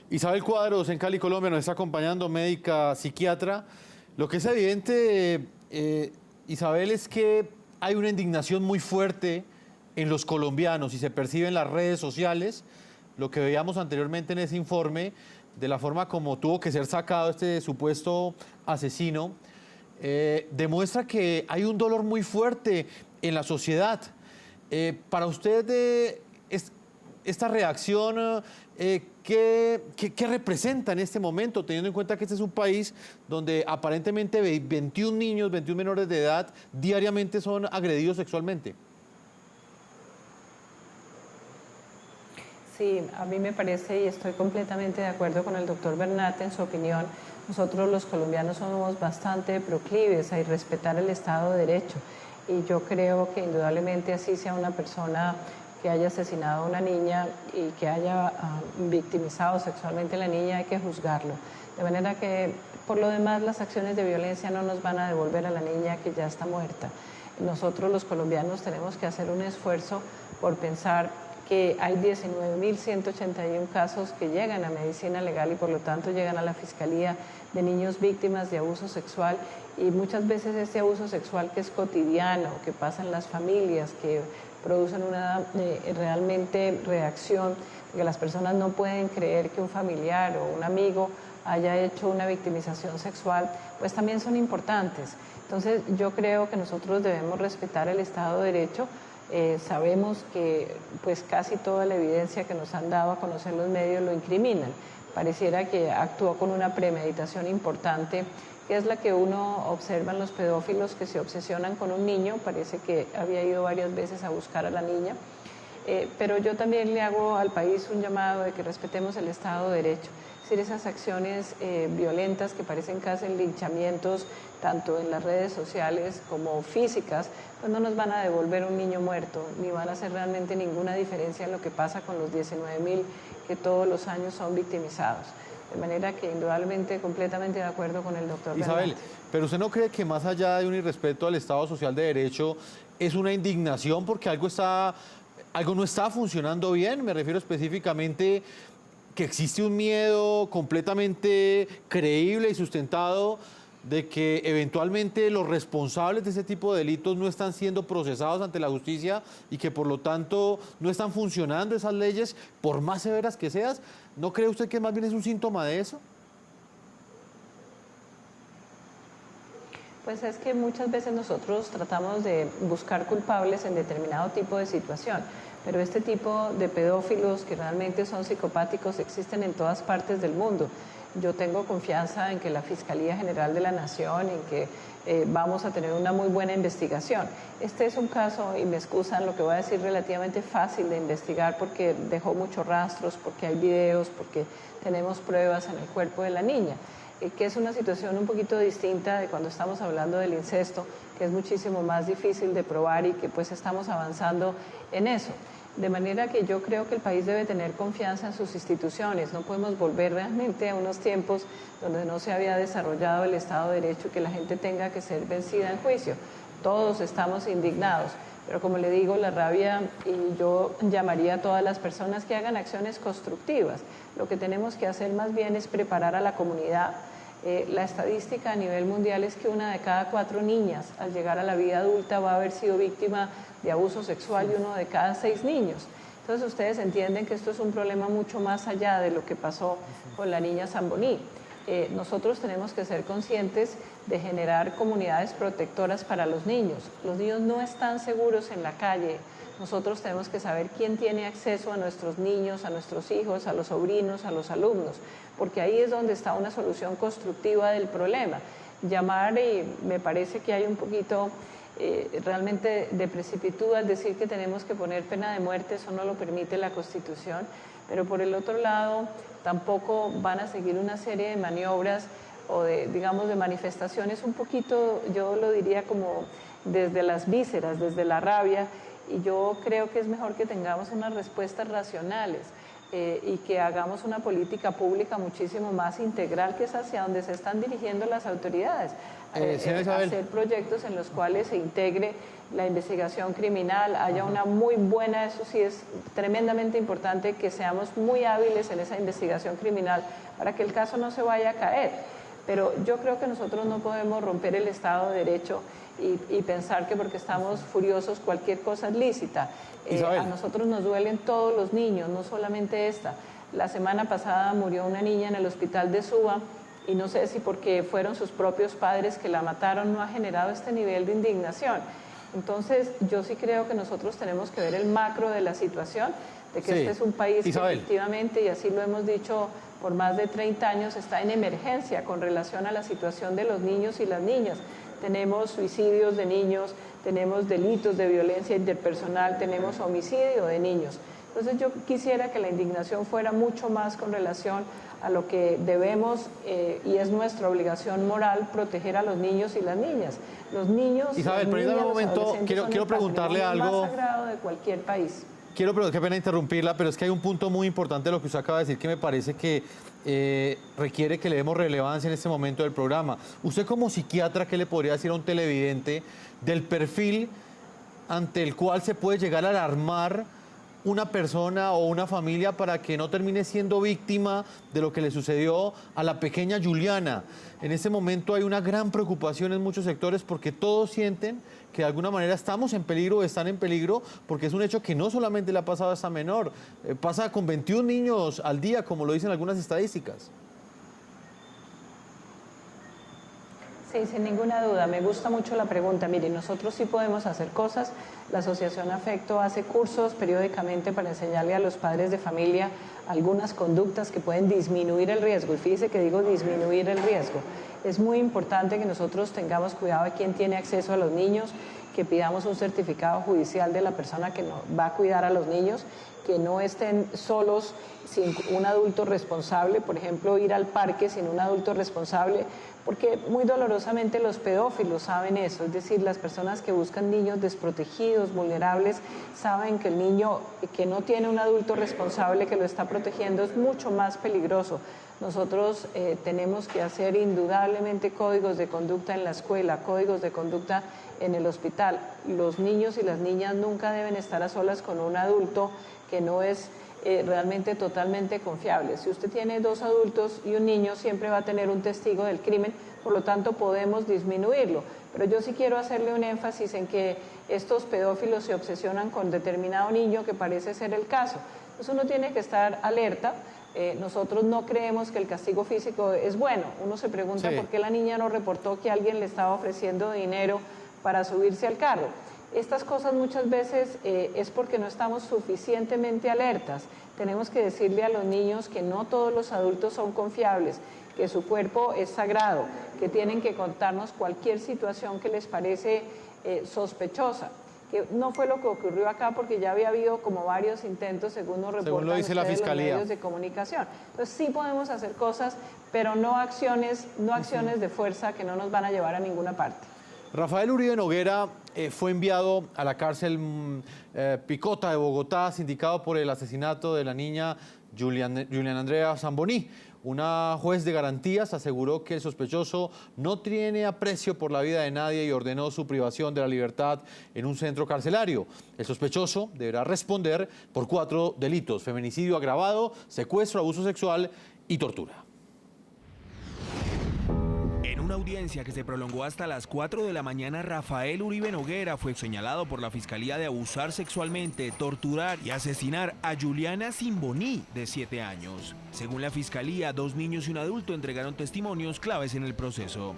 Isabel Cuadros, en Cali, Colombia, nos está acompañando, médica psiquiatra. Lo que es evidente, Isabel, es que hay una indignación muy fuerte en los colombianos y se percibe en las redes sociales, lo que veíamos anteriormente en ese informe, de la forma como tuvo que ser sacado este supuesto asesino, demuestra que hay un dolor muy fuerte en la sociedad. Para usted, esta reacción, ¿qué representa en este momento, teniendo en cuenta que este es un país donde aparentemente 21 niños, 21 menores de edad, diariamente son agredidos sexualmente? Sí, a mí me parece y estoy completamente de acuerdo con el doctor Bernat en su opinión. Nosotros los colombianos somos bastante proclives a irrespetar el Estado de Derecho y yo creo que indudablemente así sea una persona que haya asesinado a una niña y que haya victimizado sexualmente a la niña, hay que juzgarlo. De manera que, por lo demás, las acciones de violencia no nos van a devolver a la niña que ya está muerta. Nosotros los colombianos tenemos que hacer un esfuerzo por pensar que hay 19.181 casos que llegan a medicina legal y por lo tanto llegan a la Fiscalía de niños víctimas de abuso sexual, y muchas veces este abuso sexual que es cotidiano, que pasa en las familias, que producen una realmente reacción, que las personas no pueden creer que un familiar o un amigo haya hecho una victimización sexual, pues también son importantes. Entonces yo creo que nosotros debemos respetar el Estado de Derecho. Sabemos que pues casi toda la evidencia que nos han dado a conocer los medios lo incriminan. Pareciera que actuó con una premeditación importante, que es la que uno observa en los pedófilos que se obsesionan con un niño. Parece que había ido varias veces a buscar a la niña. Pero yo también le hago al país un llamado de que respetemos el Estado de Derecho. Es decir, esas acciones violentas que parecen casi linchamientos, tanto en las redes sociales como físicas, pues no nos van a devolver un niño muerto, ni van a hacer realmente ninguna diferencia en lo que pasa con los 19.000 que todos los años son victimizados. De manera que indudablemente completamente de acuerdo con el doctor Isabel, Bernat. pero ¿usted no cree que más allá de un irrespeto al Estado Social de Derecho es una indignación porque algo no está funcionando bien? Me refiero específicamente que existe un miedo completamente creíble y sustentado de que eventualmente los responsables de ese tipo de delitos no están siendo procesados ante la justicia y que por lo tanto no están funcionando esas leyes, por más severas que sean. ¿No cree usted que más bien es un síntoma de eso? Pues es que muchas veces nosotros tratamos de buscar culpables en determinado tipo de situación, pero este tipo de pedófilos que realmente son psicopáticos existen en todas partes del mundo. Yo tengo confianza en que la Fiscalía General de la Nación, en que vamos a tener una muy buena investigación. Este es un caso, y me excusan lo que voy a decir, relativamente fácil de investigar porque dejó muchos rastros, porque hay videos, porque tenemos pruebas en el cuerpo de la niña, que es una situación un poquito distinta de cuando estamos hablando del incesto, que es muchísimo más difícil de probar y que pues estamos avanzando en eso. De manera que yo creo que el país debe tener confianza en sus instituciones. No podemos volver realmente a unos tiempos donde no se había desarrollado el Estado de Derecho y que la gente tenga que ser vencida en juicio. Todos estamos indignados, pero como le digo, la rabia, y yo llamaría a todas las personas que hagan acciones constructivas. Lo que tenemos que hacer más bien es preparar a la comunidad. La estadística a nivel mundial es que 1 de cada 4 niñas al llegar a la vida adulta va a haber sido víctima de abuso sexual, y 1 de cada 6 niños. Entonces ustedes entienden que esto es un problema mucho más allá de lo que pasó con la niña Zamboní. Nosotros tenemos que ser conscientes de generar comunidades protectoras para los niños. Los niños no están seguros en la calle. Nosotros tenemos que saber quién tiene acceso a nuestros niños, a nuestros hijos, a los sobrinos, a los alumnos, porque ahí es donde está una solución constructiva del problema. Llamar, y me parece que hay un poquito realmente de precipitud al decir que tenemos que poner pena de muerte, eso no lo permite la Constitución, pero por el otro lado tampoco van a seguir una serie de maniobras o de, digamos, de manifestaciones un poquito, yo lo diría como desde las vísceras, desde la rabia, y yo creo que es mejor que tengamos unas respuestas racionales. y que hagamos una política pública muchísimo más integral, que es hacia donde se están dirigiendo las autoridades. Hacer proyectos en los cuales se integre la investigación criminal, haya una muy buena, eso sí es tremendamente importante, que seamos muy hábiles en esa investigación criminal para que el caso no se vaya a caer. Pero yo creo que nosotros no podemos romper el Estado de Derecho y pensar que porque estamos furiosos cualquier cosa es lícita. A nosotros nos duelen todos los niños, no solamente esta. La semana pasada murió una niña en el hospital de Suba y no sé si porque fueron sus propios padres que la mataron, no ha generado este nivel de indignación. Entonces yo sí creo que nosotros tenemos que ver el macro de la situación, de que este es un país que efectivamente, y así lo hemos dicho por más de 30 años, está en emergencia con relación a la situación de los niños y las niñas. Tenemos suicidios de niños, tenemos delitos de violencia interpersonal, tenemos homicidio de niños. Entonces yo quisiera que la indignación fuera mucho más con relación a lo que debemos y es nuestra obligación moral proteger a los niños y las niñas. Los niños, Isabel, las niñas, un momento, quiero preguntarle algo más sagrado de cualquier país. Qué pena interrumpirla, pero es que hay un punto muy importante de lo que usted acaba de decir que me parece que requiere que le demos relevancia en este momento del programa. Usted como psiquiatra, ¿qué le podría decir a un televidente del perfil ante el cual se puede llegar a alarmar una persona o una familia para que no termine siendo víctima de lo que le sucedió a la pequeña Juliana? En este momento hay una gran preocupación en muchos sectores porque todos sienten que de alguna manera estamos en peligro o están en peligro, porque es un hecho que no solamente le ha pasado a esta menor, pasa con 21 niños al día, como lo dicen algunas estadísticas. Sí, sin ninguna duda. Me gusta mucho la pregunta. Mire, nosotros sí podemos hacer cosas. La Asociación Afecto hace cursos periódicamente para enseñarle a los padres de familia algunas conductas que pueden disminuir el riesgo. Y fíjese que digo disminuir el riesgo. Es muy importante que nosotros tengamos cuidado de quién tiene acceso a los niños, que pidamos un certificado judicial de la persona que va a cuidar a los niños, que no estén solos sin un adulto responsable, por ejemplo, ir al parque sin un adulto responsable, porque muy dolorosamente los pedófilos saben eso, es decir, las personas que buscan niños desprotegidos, vulnerables, saben que el niño que no tiene un adulto responsable que lo está protegiendo es mucho más peligroso. Nosotros tenemos que hacer indudablemente códigos de conducta en la escuela, códigos de conducta en el hospital. Los niños y las niñas nunca deben estar a solas con un adulto que no es realmente totalmente confiable. Si usted tiene 2 adultos y un niño, siempre va a tener un testigo del crimen, por lo tanto podemos disminuirlo. Pero yo sí quiero hacerle un énfasis en que estos pedófilos se obsesionan con determinado niño, que parece ser el caso. Entonces uno tiene que estar alerta. Nosotros no creemos que el castigo físico es bueno. Uno se pregunta por qué la niña no reportó que alguien le estaba ofreciendo dinero para subirse al carro. Estas cosas muchas veces es porque no estamos suficientemente alertas. Tenemos que decirle a los niños que no todos los adultos son confiables, que su cuerpo es sagrado, que tienen que contarnos cualquier situación que les parece sospechosa. Que no fue lo que ocurrió acá, porque ya había habido como varios intentos, según nos reportan lo dice la Fiscalía, los medios de comunicación. Entonces sí podemos hacer cosas, pero no acciones de fuerza que no nos van a llevar a ninguna parte. Rafael Uribe Noguera fue enviado a la cárcel Picota de Bogotá, sindicado por el asesinato de la niña Juliana Andrea Zamboní. Una juez de garantías aseguró que el sospechoso no tiene aprecio por la vida de nadie y ordenó su privación de la libertad en un centro carcelario. El sospechoso deberá responder por 4 delitos: feminicidio agravado, secuestro, abuso sexual y tortura. En una audiencia que se prolongó hasta las 4 de la mañana, Rafael Uribe Noguera fue señalado por la Fiscalía de abusar sexualmente, torturar y asesinar a Juliana Zamboní, de 7 años. Según la Fiscalía, 2 niños y un adulto entregaron testimonios claves en el proceso.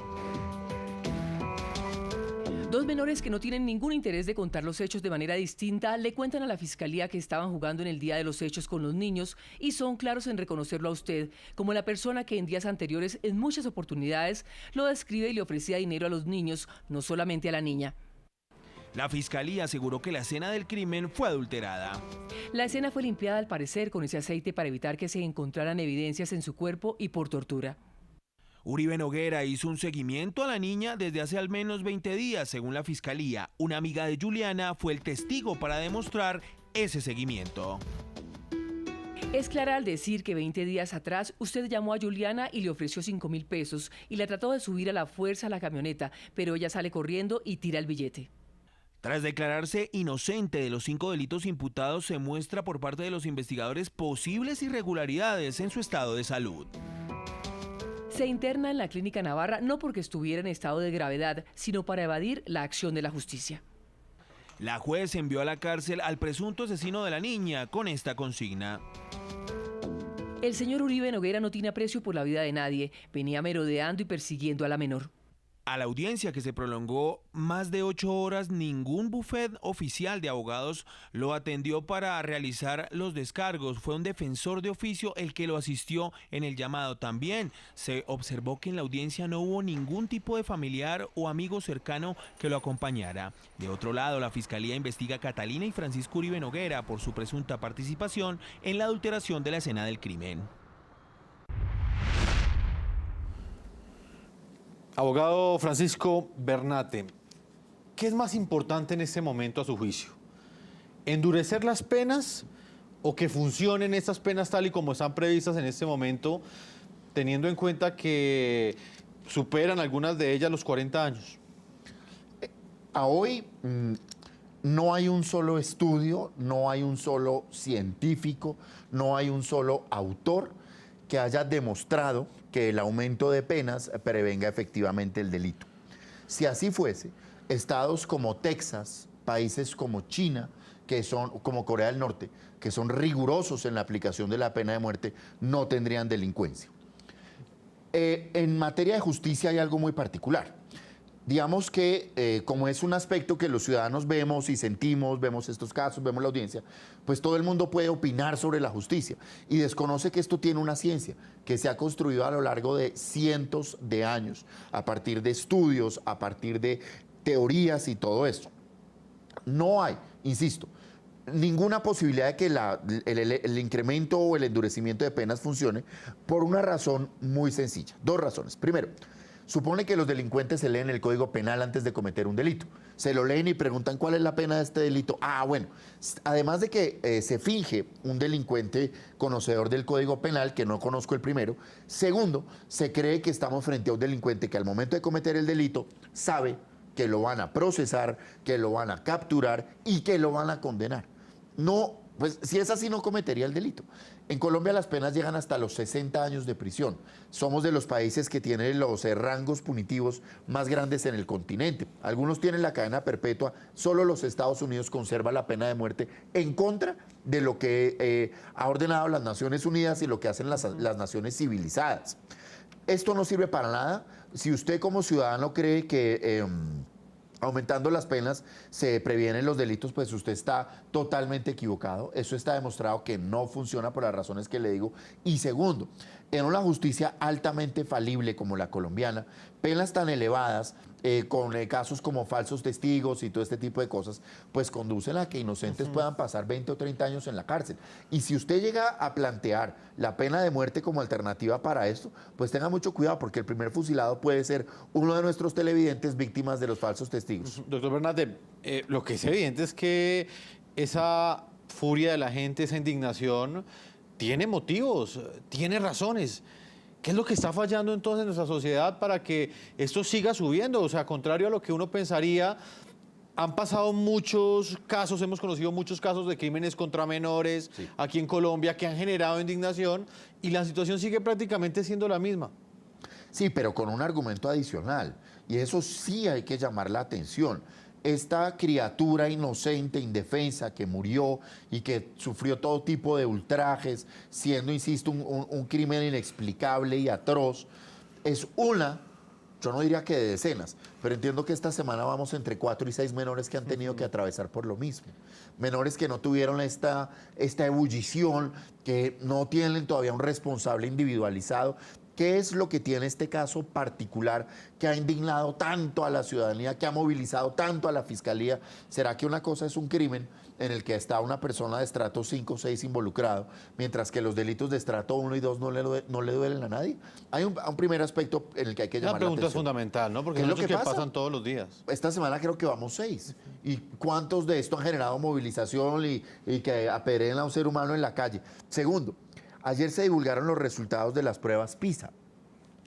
2 menores que no tienen ningún interés de contar los hechos de manera distinta le cuentan a la Fiscalía que estaban jugando en el día de los hechos con los niños y son claros en reconocerlo a usted como la persona que en días anteriores en muchas oportunidades lo describe y le ofrecía dinero a los niños, no solamente a la niña. La Fiscalía aseguró que la escena del crimen fue adulterada. La escena fue limpiada al parecer con ese aceite para evitar que se encontraran evidencias en su cuerpo y por tortura. Uribe Noguera hizo un seguimiento a la niña desde hace al menos 20 días, según la Fiscalía. Una amiga de Juliana fue el testigo para demostrar ese seguimiento. Es clara al decir que 20 días atrás usted llamó a Juliana y le ofreció 5.000 pesos y la trató de subir a la fuerza a la camioneta, pero ella sale corriendo y tira el billete. Tras declararse inocente de los 5 delitos imputados, se muestra por parte de los investigadores posibles irregularidades en su estado de salud. Se interna en la Clínica Navarra no porque estuviera en estado de gravedad, sino para evadir la acción de la justicia. La juez envió a la cárcel al presunto asesino de la niña con esta consigna. El señor Uribe Noguera no tiene aprecio por la vida de nadie. Venía merodeando y persiguiendo a la menor. A la audiencia, que se prolongó más de 8 horas, ningún bufet oficial de abogados lo atendió para realizar los descargos. Fue un defensor de oficio el que lo asistió en el llamado. También se observó que en la audiencia no hubo ningún tipo de familiar o amigo cercano que lo acompañara. De otro lado, la Fiscalía investiga a Catalina y Francisco Uribe Noguera por su presunta participación en la adulteración de la escena del crimen. Abogado Francisco Bernate, ¿qué es más importante en este momento a su juicio? ¿Endurecer las penas o que funcionen estas penas tal y como están previstas en este momento, teniendo en cuenta que superan algunas de ellas los 40 años? A hoy no hay un solo estudio, no hay un solo científico, no hay un solo autor que haya demostrado que el aumento de penas prevenga efectivamente el delito. Si así fuese, estados como Texas, países como China, como Corea del Norte, que son rigurosos en la aplicación de la pena de muerte, no tendrían delincuencia. En materia de justicia hay algo muy particular. Digamos que como es un aspecto que los ciudadanos vemos y sentimos, vemos estos casos, vemos la audiencia, pues todo el mundo puede opinar sobre la justicia y desconoce que esto tiene una ciencia que se ha construido a lo largo de cientos de años, a partir de estudios, a partir de teorías y todo esto. No hay, insisto, ninguna posibilidad de que el incremento o el endurecimiento de penas funcione por una razón muy sencilla. Dos razones. Primero, supone que los delincuentes se leen el Código Penal antes de cometer un delito. Se lo leen y preguntan cuál es la pena de este delito. Ah, bueno, además de que se finge un delincuente conocedor del Código Penal, que no conozco el primero. Segundo, se cree que estamos frente a un delincuente que al momento de cometer el delito sabe que lo van a procesar, que lo van a capturar y que lo van a condenar. No, pues si es así no cometería el delito. En Colombia las penas llegan hasta los 60 años de prisión. Somos de los países que tienen los rangos punitivos más grandes en el continente. Algunos tienen la cadena perpetua, solo los Estados Unidos conserva la pena de muerte en contra de lo que ha ordenado las Naciones Unidas y lo que hacen las naciones civilizadas. Esto no sirve para nada. Si usted como ciudadano cree que aumentando las penas se previenen los delitos, pues usted está totalmente equivocado. Eso está demostrado que no funciona por las razones que le digo. Y segundo, en una justicia altamente falible como la colombiana, penas tan elevadas, con casos como falsos testigos y todo este tipo de cosas, pues conducen a que inocentes puedan pasar 20 o 30 años en la cárcel. Y si usted llega a plantear la pena de muerte como alternativa para esto, pues tenga mucho cuidado, porque el primer fusilado puede ser uno de nuestros televidentes víctimas de los falsos testigos. Doctor Bernate, lo que es evidente es que esa furia de la gente, esa indignación, tiene motivos, tiene razones. ¿Qué es lo que está fallando entonces en nuestra sociedad para que esto siga subiendo? O sea, contrario a lo que uno pensaría, han pasado muchos casos, hemos conocido muchos casos de crímenes contra menores aquí en Colombia que han generado indignación y la situación sigue prácticamente siendo la misma. Sí, pero con un argumento adicional, y eso sí hay que llamar la atención. Esta criatura inocente, indefensa, que murió y que sufrió todo tipo de ultrajes, siendo, insisto, un crimen inexplicable y atroz, es una, yo no diría que de decenas, pero entiendo que esta semana vamos entre 4 y 6 menores que han tenido que atravesar por lo mismo. Menores que no tuvieron esta ebullición, que no tienen todavía un responsable individualizado, ¿Qué es lo que tiene este caso particular que ha indignado tanto a la ciudadanía, que ha movilizado tanto a la fiscalía? ¿Será que una cosa es un crimen en el que está una persona de estrato 5 o 6 involucrado, mientras que los delitos de estrato 1 y 2 no le duelen a nadie? Hay un primer aspecto en el que hay que llamar La la pregunta es atención. fundamental, ¿no? Porque ¿Qué es son lo hechos que que pasa? pasan todos los días. Esta semana creo que vamos 6. ¿Y cuántos de esto han generado movilización y que apedreen a un ser humano en la calle? Segundo, ayer se divulgaron los resultados de las pruebas PISA,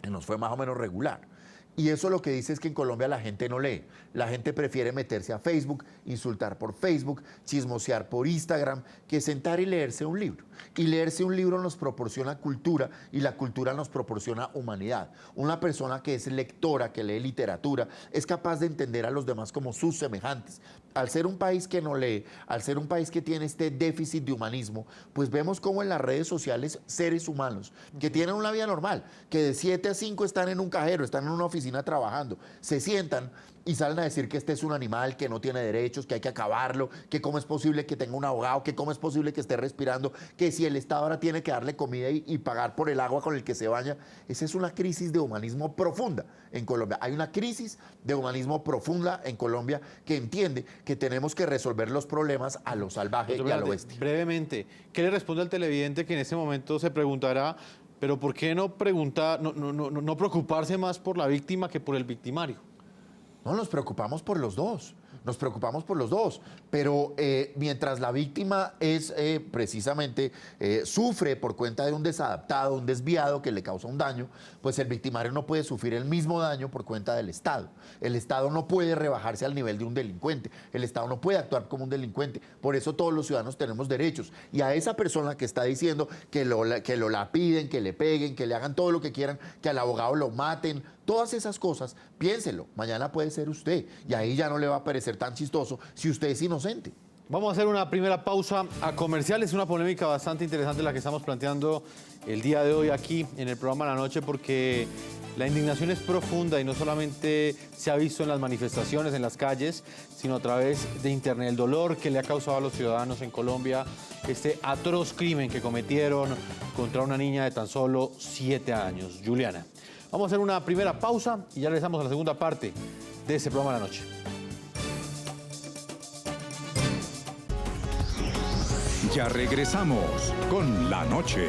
que nos fue más o menos regular. Y eso lo que dice es que en Colombia la gente no lee. La gente prefiere meterse a Facebook, insultar por Facebook, chismosear por Instagram, que sentar y leerse un libro. Y leerse un libro nos proporciona cultura y la cultura nos proporciona humanidad. Una persona que es lectora, que lee literatura, es capaz de entender a los demás como sus semejantes. Al ser un país que no lee, al ser un país que tiene este déficit de humanismo, pues vemos cómo en las redes sociales seres humanos que tienen una vida normal, que de 7 a 5 están en un cajero, están en una oficina trabajando, se sientan y salen a decir que este es un animal, que no tiene derechos, que hay que acabarlo, que cómo es posible que tenga un abogado, que cómo es posible que esté respirando, que si el Estado ahora tiene que darle comida y pagar por el agua con el que se baña. Esa es una crisis de humanismo profunda en Colombia. Hay una crisis de humanismo profunda en Colombia que entiende que tenemos que resolver los problemas a lo salvaje y a lo bestia. Brevemente, ¿qué le responde al televidente que en este momento se preguntará, pero por qué no preocuparse más por la víctima que por el victimario? No, nos preocupamos por los dos. Nos preocupamos por los dos, pero mientras la víctima es precisamente sufre por cuenta de un desadaptado, un desviado que le causa un daño, pues el victimario no puede sufrir el mismo daño por cuenta del Estado. El Estado no puede rebajarse al nivel de un delincuente, el Estado no puede actuar como un delincuente, por eso todos los ciudadanos tenemos derechos. Y a esa persona que está diciendo que lo lapiden, que le peguen, que le hagan todo lo que quieran, que al abogado lo maten, todas esas cosas, piénselo, mañana puede ser usted y ahí ya no le va a parecer tan chistoso si usted es inocente. Vamos a hacer una primera pausa a comerciales, una polémica bastante interesante la que estamos planteando el día de hoy aquí en el programa La Noche, porque la indignación es profunda y no solamente se ha visto en las manifestaciones, en las calles, sino a través de Internet. El dolor que le ha causado a los ciudadanos en Colombia este atroz crimen que cometieron contra una niña de tan solo 7 años, Juliana. Vamos a hacer una primera pausa y ya regresamos a la segunda parte de este programa La Noche. Ya regresamos con La Noche.